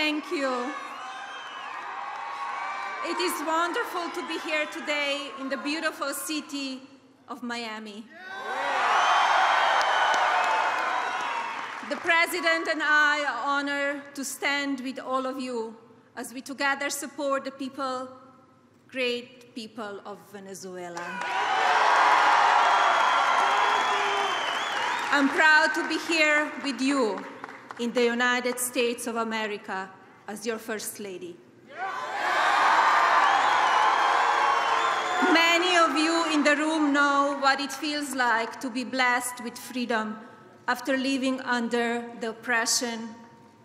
Thank you. It is wonderful to be here today in the beautiful city of Miami. The President and I are honored to stand with all of you as we together support the people, great people of Venezuela. I'm proud to be here with you in the United States of America as your First Lady. Many of you in the room know what it feels like to be blessed with freedom after living under the oppression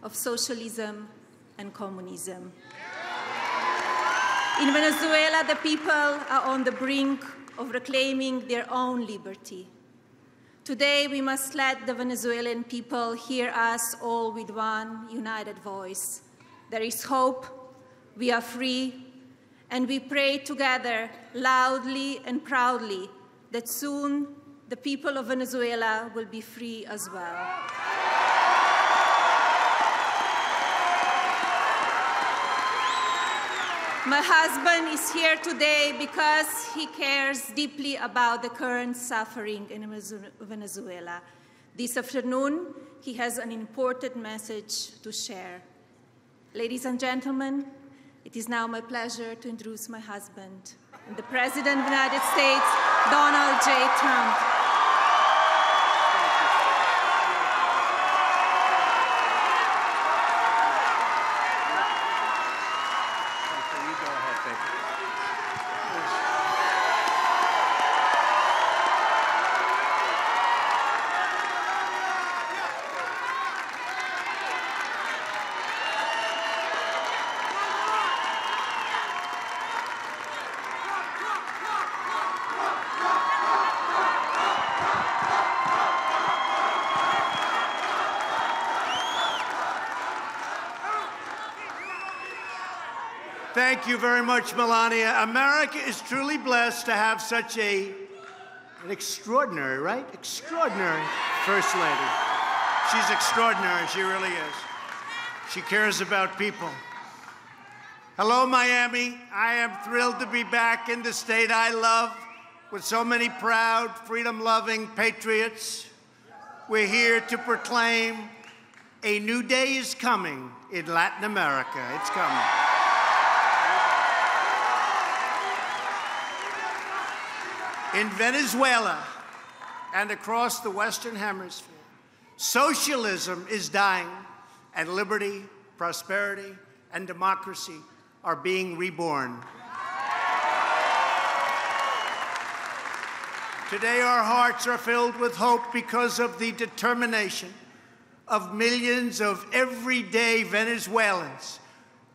of socialism and communism. In Venezuela, the people are on the brink of reclaiming their own liberty. Today, we must let the Venezuelan people hear us all with one united voice. There is hope, we are free, and we pray together loudly and proudly that soon the people of Venezuela will be free as well. My husband is here today because he cares deeply about the current suffering in Venezuela. This afternoon, he has an important message to share. Ladies and gentlemen, it is now my pleasure to introduce my husband, and the President of the United States, Donald J. Trump. Thank you very much, Melania. America is truly blessed to have such an extraordinary, right? Extraordinary First Lady. She's extraordinary, she really is. She cares about people. Hello, Miami. I am thrilled to be back in the state I love with so many proud, freedom-loving patriots. We're here to proclaim a new day is coming in Latin America. It's coming. In Venezuela and across the Western Hemisphere, socialism is dying, and liberty, prosperity, and democracy are being reborn. Today, our hearts are filled with hope because of the determination of millions of everyday Venezuelans,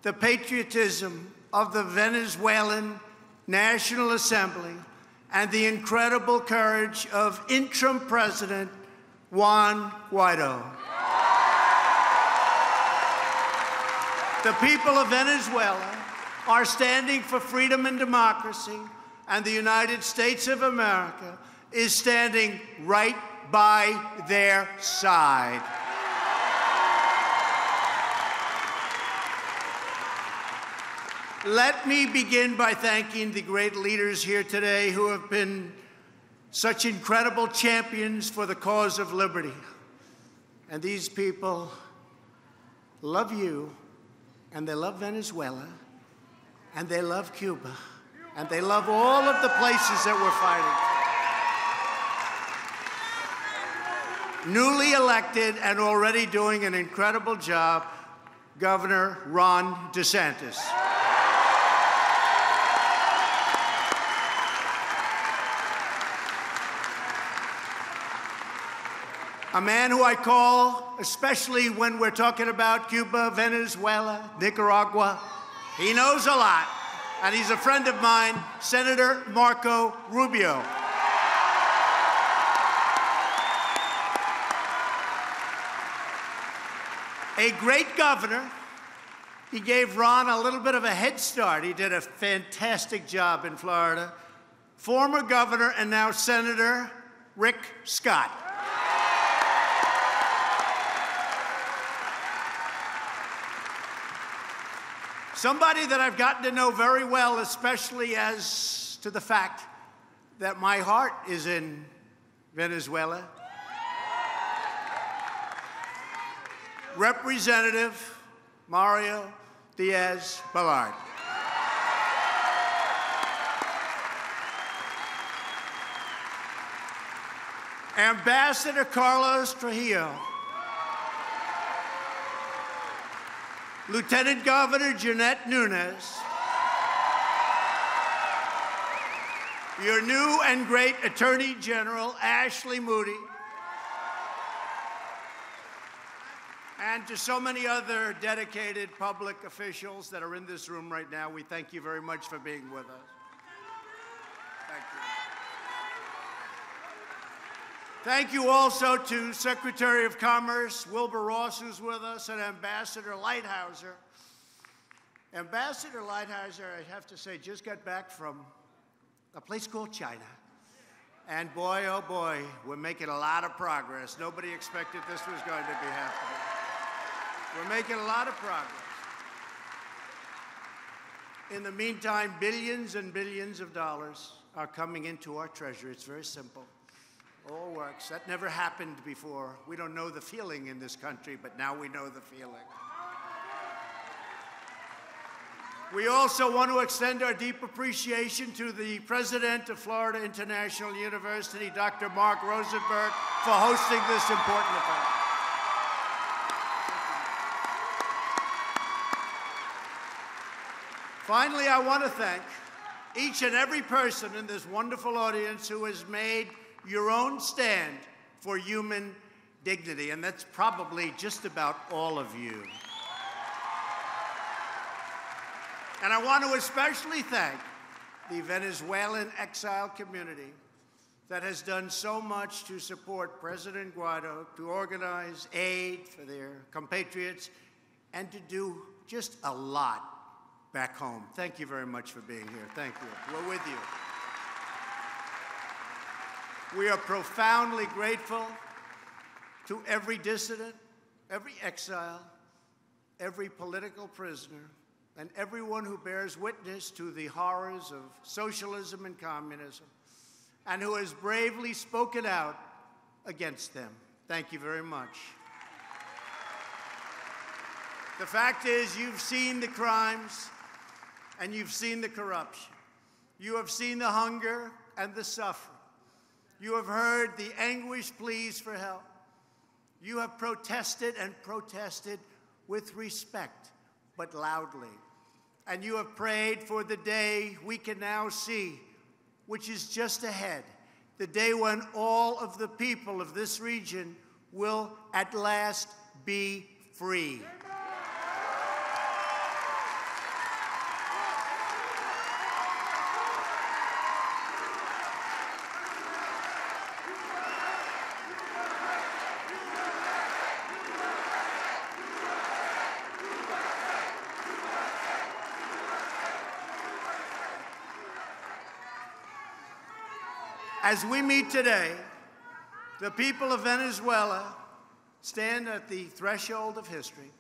the patriotism of the Venezuelan National Assembly, and the incredible courage of interim President Juan Guaido. The people of Venezuela are standing for freedom and democracy, and the United States of America is standing right by their side. Let me begin by thanking the great leaders here today who have been such incredible champions for the cause of liberty. And these people love you, and they love Venezuela, and they love Cuba, and they love all of the places that we're fighting. Newly elected and already doing an incredible job, Governor Ron DeSantis. A man who I call, especially when we're talking about Cuba, Venezuela, Nicaragua, he knows a lot, and he's a friend of mine, Senator Marco Rubio. A great governor. He gave Ron a little bit of a head start. He did a fantastic job in Florida. Former governor and now Senator Rick Scott. Somebody that I've gotten to know very well, especially as to the fact that my heart is in Venezuela. Representative Mario Diaz-Balart. Ambassador Carlos Trujillo. Lieutenant Governor Jeanette Nunes. Your new and great Attorney General, Ashley Moody. And to so many other dedicated public officials that are in this room right now, we thank you very much for being with us. Thank you. Thank you also to Secretary of Commerce Wilbur Ross, who's with us, and Ambassador Lighthizer. Ambassador Lighthizer, I have to say, just got back from a place called China. And boy, oh boy, we're making a lot of progress. Nobody expected this was going to be happening. We're making a lot of progress. In the meantime, billions and billions of dollars are coming into our treasury. It's very simple. All works. That never happened before. We don't know the feeling in this country, but now we know the feeling. We also want to extend our deep appreciation to the president of Florida International University, Dr. Mark Rosenberg, for hosting this important event. Finally, I want to thank each and every person in this wonderful audience who has made your own stand for human dignity, and that's probably just about all of you. And I want to especially thank the Venezuelan exile community that has done so much to support President Guaido, to organize aid for their compatriots, and to do just a lot back home. Thank you very much for being here. Thank you. We're with you. We are profoundly grateful to every dissident, every exile, every political prisoner, and everyone who bears witness to the horrors of socialism and communism, and who has bravely spoken out against them. Thank you very much. The fact is, you've seen the crimes, and you've seen the corruption. You have seen the hunger and the suffering. You have heard the anguished pleas for help. You have protested and protested with respect, but loudly. And you have prayed for the day we can now see, which is just ahead, the day when all of the people of this region will at last be free. As we meet today, the people of Venezuela stand at the threshold of history,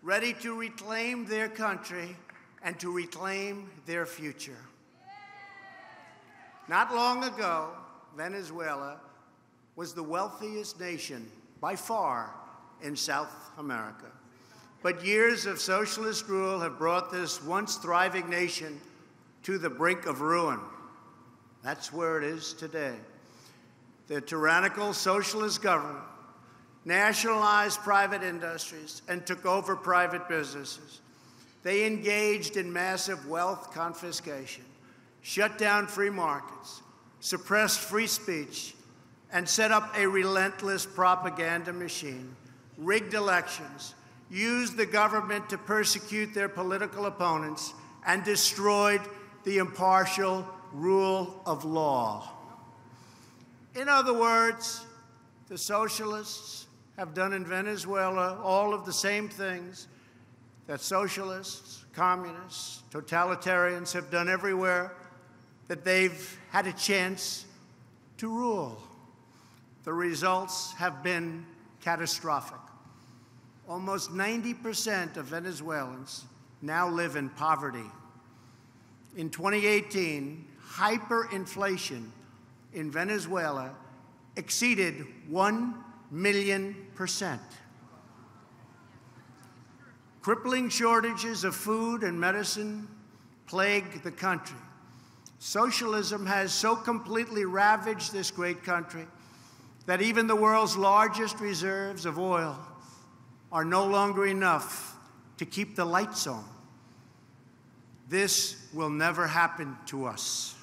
ready to reclaim their country and to reclaim their future. Not long ago, Venezuela was the wealthiest nation by far in South America. But years of socialist rule have brought this once thriving nation to the brink of ruin. That's where it is today. The tyrannical socialist government nationalized private industries and took over private businesses. They engaged in massive wealth confiscation, shut down free markets, suppressed free speech, and set up a relentless propaganda machine, rigged elections, used the government to persecute their political opponents, and destroyed the impartial rule of law. In other words, the socialists have done in Venezuela all of the same things that socialists, communists, totalitarians have done everywhere that they've had a chance to rule. The results have been catastrophic. Almost 90% of Venezuelans now live in poverty. In 2018, hyperinflation in Venezuela exceeded 1,000,000%. Crippling shortages of food and medicine plague the country. Socialism has so completely ravaged this great country that even the world's largest reserves of oil are no longer enough to keep the lights on. This will never happen to us.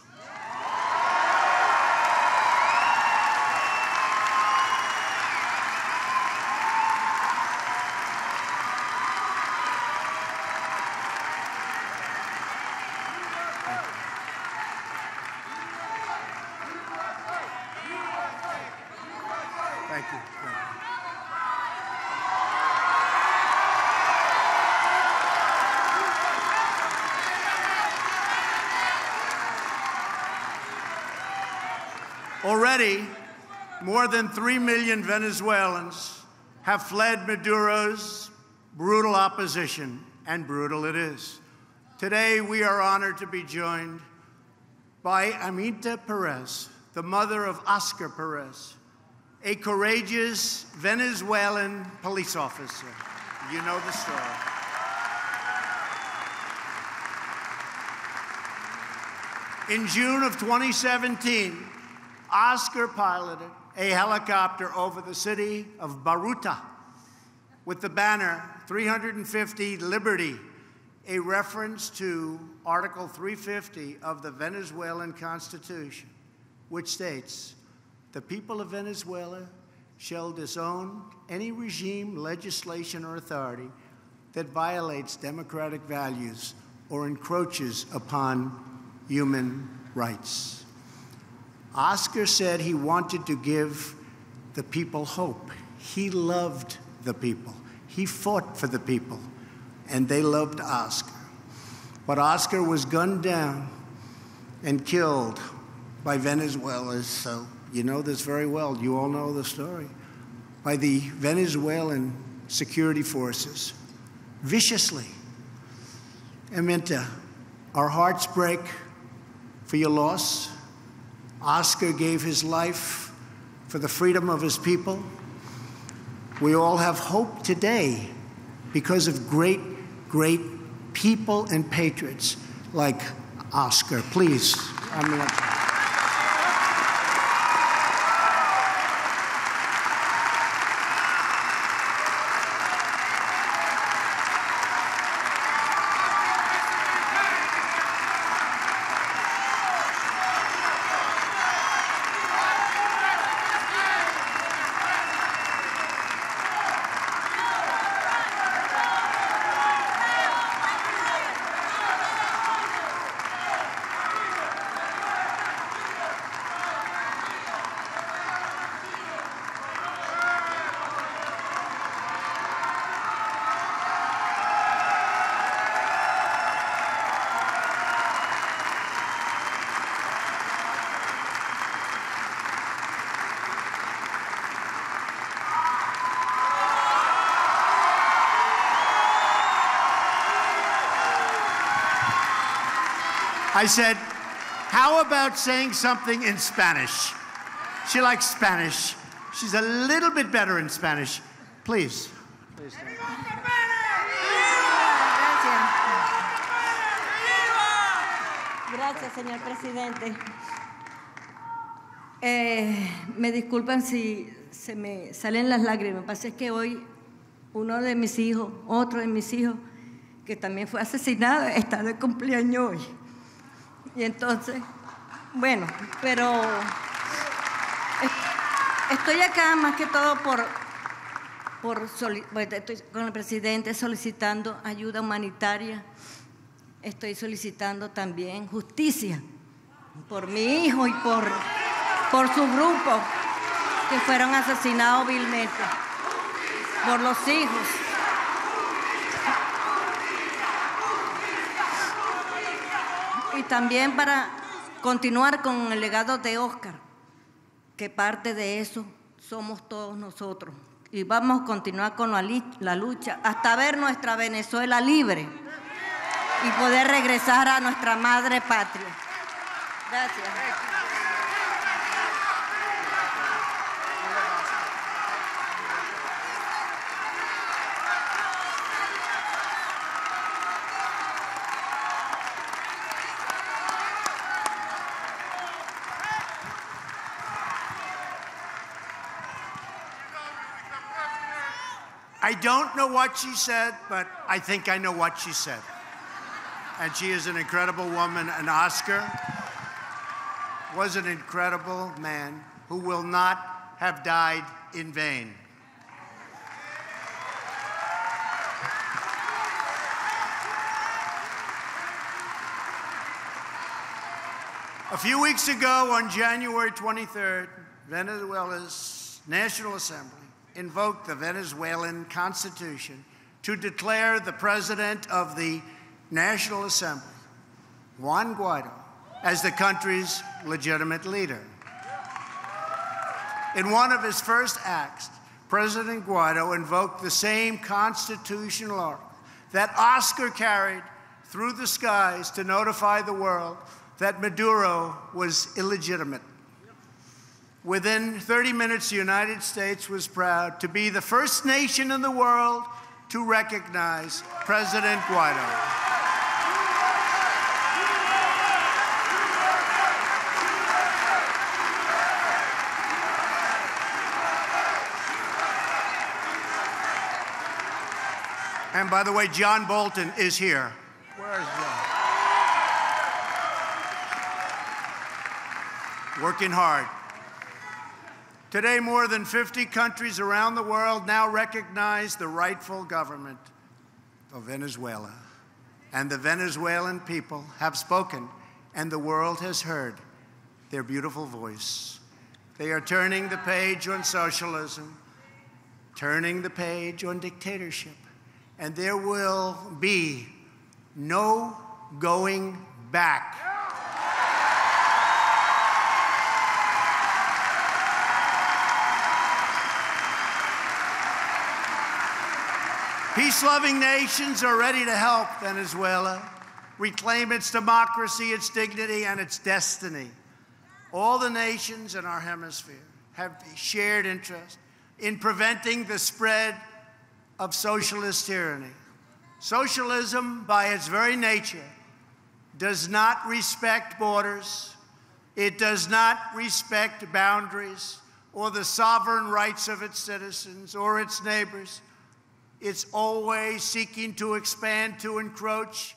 Thank you. Already, more than 3 million Venezuelans have fled Maduro's brutal opposition, and brutal it is. Today, we are honored to be joined by Amita Perez, the mother of Oscar Perez, a courageous Venezuelan police officer. You know the story. In June of 2017, Oscar piloted a helicopter over the city of Baruta with the banner 350 Liberty, a reference to Article 350 of the Venezuelan Constitution, which states, "The people of Venezuela shall disown any regime, legislation, or authority that violates democratic values or encroaches upon human rights." Oscar said he wanted to give the people hope. He loved the people. He fought for the people, and they loved Oscar. But Oscar was gunned down and killed by Venezuelans, so you know this very well. You all know the story. By the Venezuelan security forces, viciously. Amita, our hearts break for your loss. Oscar gave his life for the freedom of his people. We all have hope today because of great, great people and patriots like Oscar. Please, Amita. I said, how about saying something in Spanish? She likes Spanish. She's a little bit better in Spanish. Please. Please. Gracias, señor presidente. Me disculpan si se me salen las lágrimas. Lo que pasa es que hoy uno de mis hijos, otro de mis hijos, que también fue asesinado, está de cumpleaños hoy. Y entonces, bueno, pero estoy acá más que todo estoy con el presidente solicitando ayuda humanitaria. Estoy solicitando también justicia por mi hijo y por su grupo que fueron asesinados vilmente, por los hijos. Y también para continuar con el legado de Oscar, que parte de eso somos todos nosotros. Y vamos a continuar con la lucha hasta ver nuestra Venezuela libre. y poder regresar a nuestra madre patria. Gracias. I don't know what she said, but I think I know what she said. And she is an incredible woman. And Oscar was an incredible man who will not have died in vain. A few weeks ago, on January 23rd, Venezuela's National Assembly invoked the Venezuelan Constitution to declare the president of the National Assembly, Juan Guaido, as the country's legitimate leader. In one of his first acts, President Guaido invoked the same constitutional article that Oscar carried through the skies to notify the world that Maduro was illegitimate. Within 30 minutes, the United States was proud to be the first nation in the world to recognize President Guaido. And by the way, John Bolton is here. Where is John? Working hard. Today, more than 50 countries around the world now recognize the rightful government of Venezuela. And the Venezuelan people have spoken, and the world has heard their beautiful voice. They are turning the page on socialism, turning the page on dictatorship, and there will be no going back. Peace-loving nations are ready to help Venezuela reclaim its democracy, its dignity, and its destiny. All the nations in our hemisphere have a shared interest in preventing the spread of socialist tyranny. Socialism, by its very nature, does not respect borders. It does not respect boundaries or the sovereign rights of its citizens or its neighbors. It's always seeking to expand, to encroach,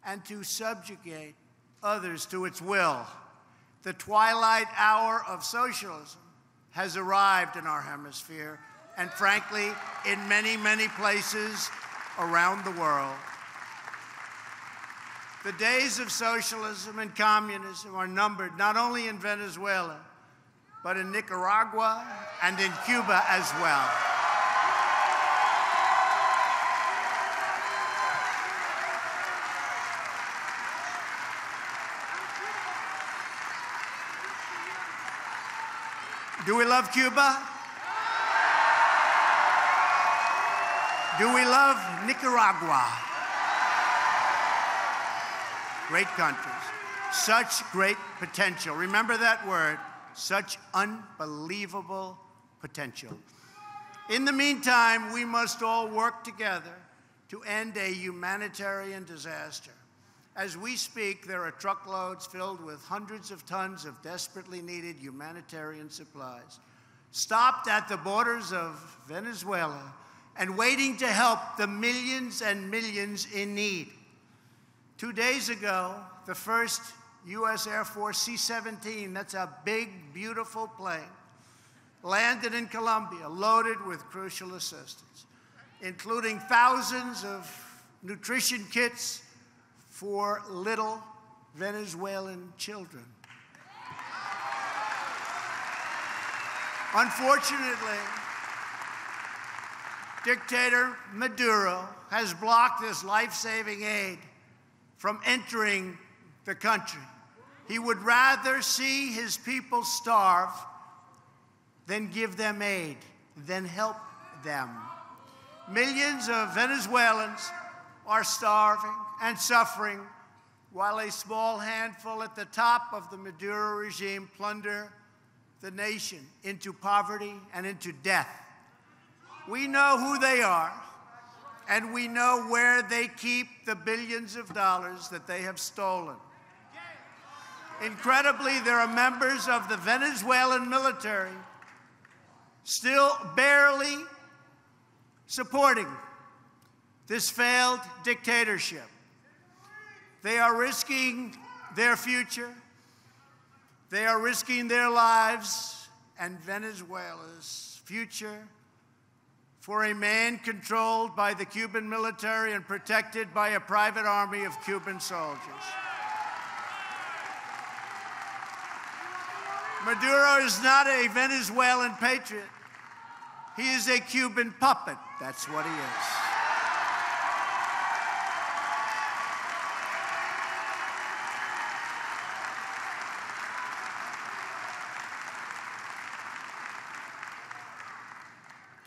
and to subjugate others to its will. The twilight hour of socialism has arrived in our hemisphere, and frankly, in many, many places around the world. The days of socialism and communism are numbered not only in Venezuela, but in Nicaragua and in Cuba as well. Do we love Cuba? Do we love Nicaragua? Great countries. Such great potential. Remember that word, such unbelievable potential. In the meantime, we must all work together to end a humanitarian disaster. As we speak, there are truckloads filled with hundreds of tons of desperately needed humanitarian supplies, stopped at the borders of Venezuela and waiting to help the millions and millions in need. 2 days ago, the first U.S. Air Force C-17, that's a big, beautiful plane, landed in Colombia, loaded with crucial assistance, including thousands of nutrition kits for little Venezuelan children. Unfortunately, dictator Maduro has blocked this life-saving aid from entering the country. He would rather see his people starve than give them aid, than help them. Millions of Venezuelans are starving and suffering, while a small handful at the top of the Maduro regime plunder the nation into poverty and into death. We know who they are, and we know where they keep the billions of dollars that they have stolen. Incredibly, there are members of the Venezuelan military still barely supporting this failed dictatorship. They are risking their future. They are risking their lives and Venezuela's future for a man controlled by the Cuban military and protected by a private army of Cuban soldiers. Maduro is not a Venezuelan patriot. He is a Cuban puppet. That's what he is.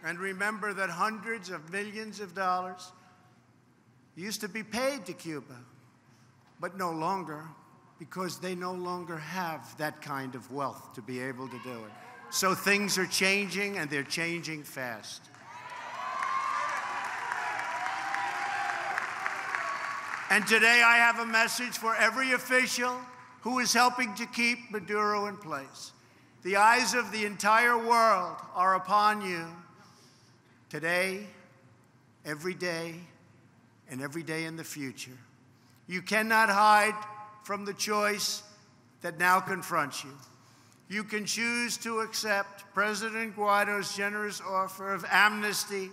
And remember that hundreds of millions of dollars used to be paid to Cuba, but no longer, because they no longer have that kind of wealth to be able to do it. So things are changing, and they're changing fast. And today I have a message for every official who is helping to keep Maduro in place. The eyes of the entire world are upon you today, every day, and every day in the future. You cannot hide from the choice that now confronts you. You can choose to accept President Guaido's generous offer of amnesty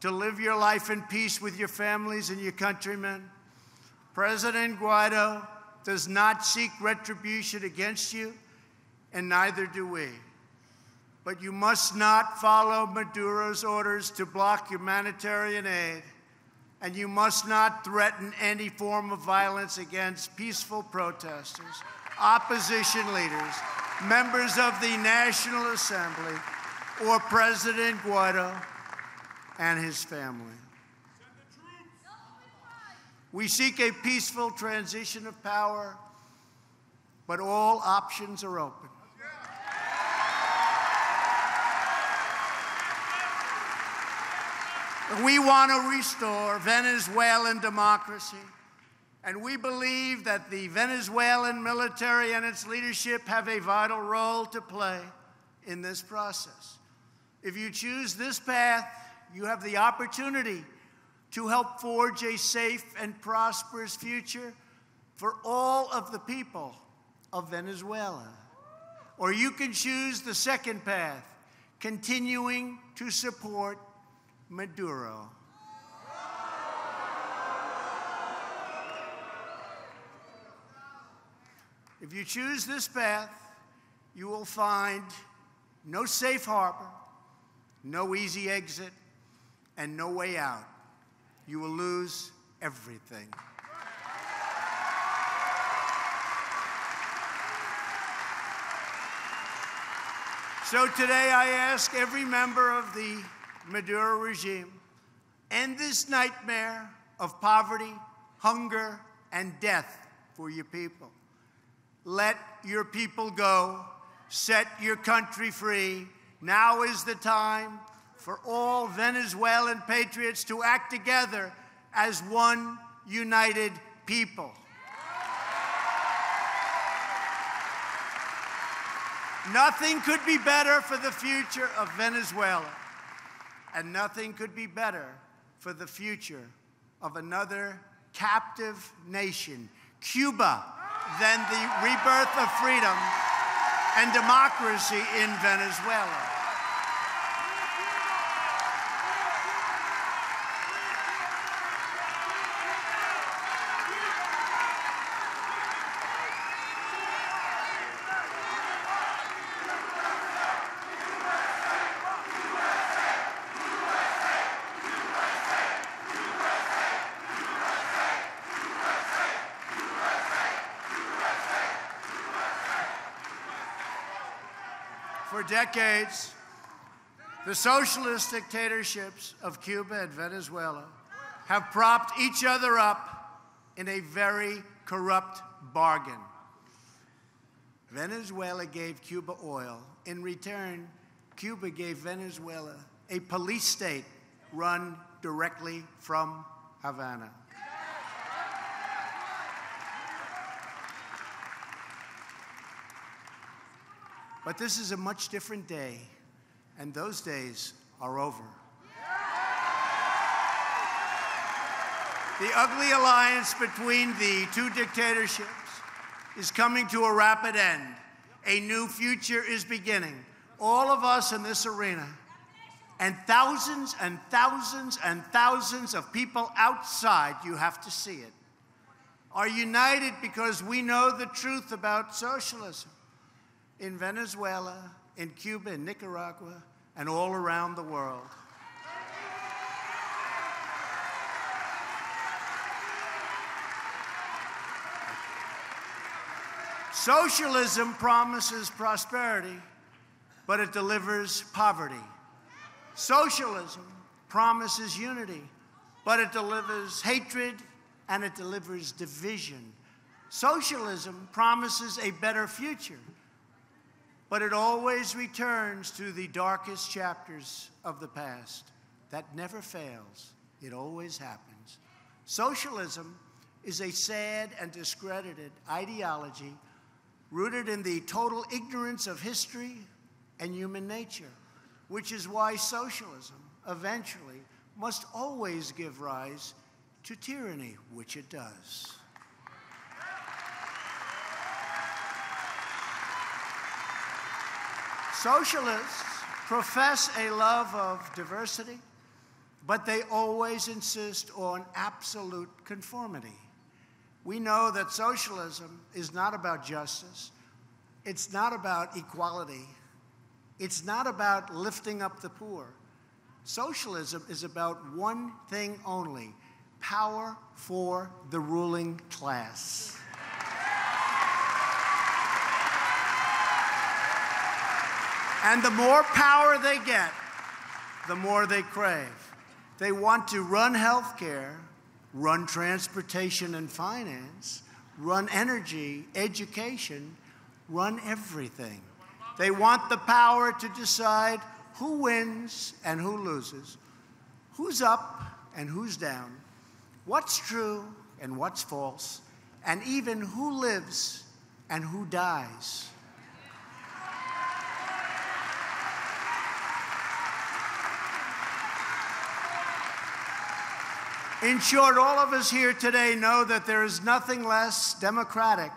to live your life in peace with your families and your countrymen. President Guaido does not seek retribution against you, and neither do we. But you must not follow Maduro's orders to block humanitarian aid, and you must not threaten any form of violence against peaceful protesters, opposition leaders, members of the National Assembly, or President Guaido and his family. We seek a peaceful transition of power, but all options are open. We want to restore Venezuelan democracy, and we believe that the Venezuelan military and its leadership have a vital role to play in this process. If you choose this path, you have the opportunity to help forge a safe and prosperous future for all of the people of Venezuela. Or you can choose the second path, continuing to support Maduro. If you choose this path, you will find no safe harbor, no easy exit, and no way out. You will lose everything. So today I ask every member of the Maduro regime, end this nightmare of poverty, hunger, and death for your people. Let your people go. Set your country free. Now is the time for all Venezuelan patriots to act together as one united people. Nothing could be better for the future of Venezuela, and nothing could be better for the future of another captive nation, Cuba, than the rebirth of freedom and democracy in Venezuela. For decades, the socialist dictatorships of Cuba and Venezuela have propped each other up in a very corrupt bargain. Venezuela gave Cuba oil. In return, Cuba gave Venezuela a police state run directly from Havana. But this is a much different day, and those days are over. The ugly alliance between the two dictatorships is coming to a rapid end. A new future is beginning. All of us in this arena, and thousands and thousands and thousands of people outside, you have to see it, are united because we know the truth about socialism in Venezuela, in Cuba, in Nicaragua, and all around the world. Socialism promises prosperity, but it delivers poverty. Socialism promises unity, but it delivers hatred and it delivers division. Socialism promises a better future, but it always returns to the darkest chapters of the past. That never fails. It always happens. Socialism is a sad and discredited ideology rooted in the total ignorance of history and human nature, which is why socialism eventually must always give rise to tyranny, which it does. Socialists profess a love of diversity, but they always insist on absolute conformity. We know that socialism is not about justice. It's not about equality. It's not about lifting up the poor. Socialism is about one thing only: power for the ruling class. And the more power they get, the more they crave. They want to run healthcare, run transportation and finance, run energy, education, run everything. They want the power to decide who wins and who loses, who's up and who's down, what's true and what's false, and even who lives and who dies. In short, all of us here today know that there is nothing less democratic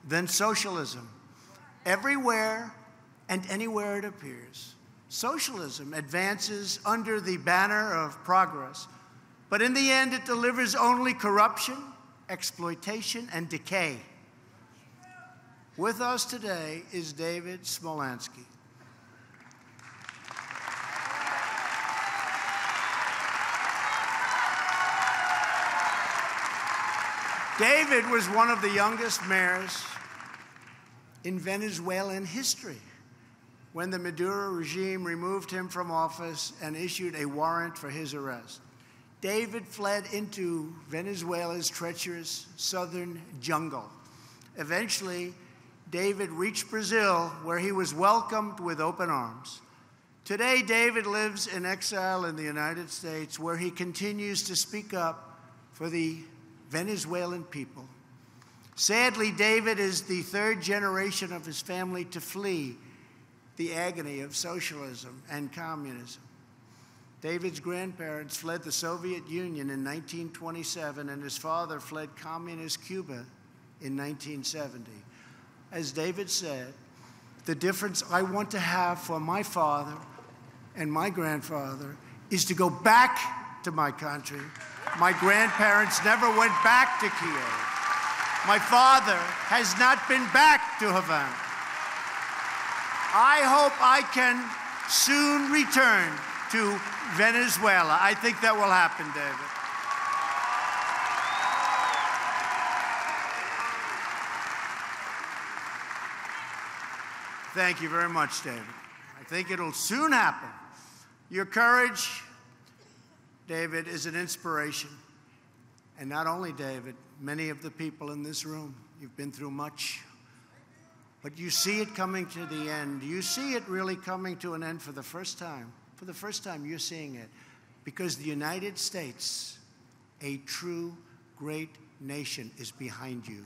than socialism. Everywhere and anywhere it appears, socialism advances under the banner of progress, but in the end it delivers only corruption, exploitation, and decay. With us today is David Smolansky. David was one of the youngest mayors in Venezuelan history when the Maduro regime removed him from office and issued a warrant for his arrest. David fled into Venezuela's treacherous southern jungle. Eventually, David reached Brazil, where he was welcomed with open arms. Today, David lives in exile in the United States, where he continues to speak up for the Venezuelan people. Sadly, David is the third generation of his family to flee the agony of socialism and communism. David's grandparents fled the Soviet Union in 1927, and his father fled communist Cuba in 1970. As David said, the difference I want to have for my father and my grandfather is to go back to my country. My grandparents never went back to Kiev. My father has not been back to Havana. I hope I can soon return to Venezuela. I think that will happen, David. Thank you very much, David. I think it'll soon happen. Your courage, David, is an inspiration. And not only David, many of the people in this room, you've been through much, but you see it coming to the end. You see it really coming to an end for the first time. For the first time, you're seeing it. Because the United States, a true great nation, is behind you.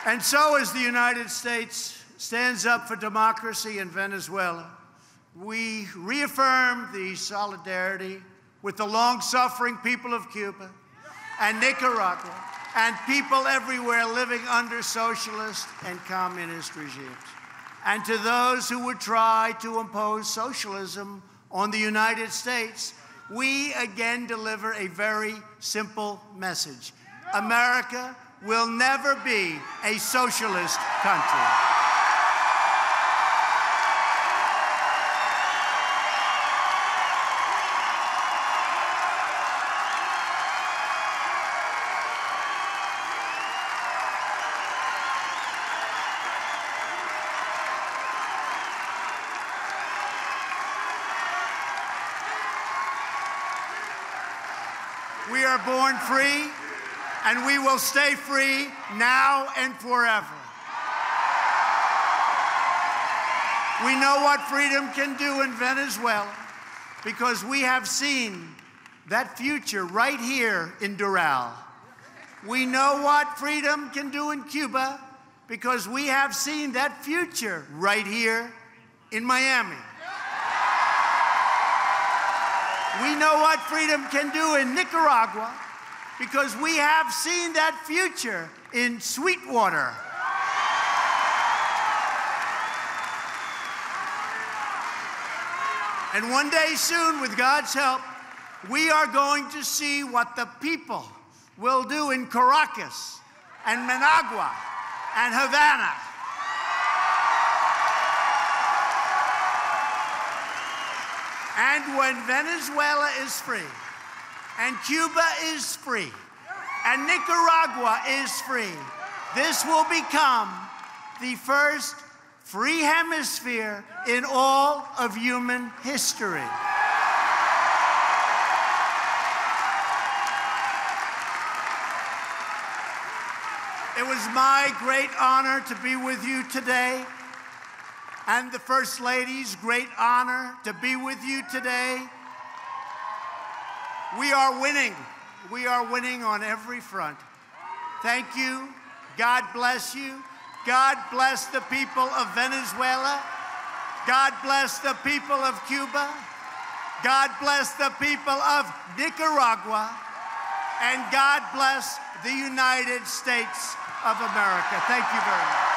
And so as the United States stands up for democracy in Venezuela, we reaffirm the solidarity with the long-suffering people of Cuba and Nicaragua and people everywhere living under socialist and communist regimes. And to those who would try to impose socialism on the United States, we again deliver a very simple message. America will never be a socialist country. We are born free, and we will stay free now and forever. We know what freedom can do in Venezuela because we have seen that future right here in Doral. We know what freedom can do in Cuba because we have seen that future right here in Miami. We know what freedom can do in Nicaragua because we have seen that future in Sweetwater. And one day soon, with God's help, we are going to see what the people will do in Caracas and Managua and Havana. And when Venezuela is free, and Cuba is free, and Nicaragua is free, this will become the first free hemisphere in all of human history. It was my great honor to be with you today, and the First Lady's great honor to be with you today. We are winning. We are winning on every front. Thank you. God bless you. God bless the people of Venezuela. God bless the people of Cuba. God bless the people of Nicaragua. And God bless the United States of America. Thank you very much.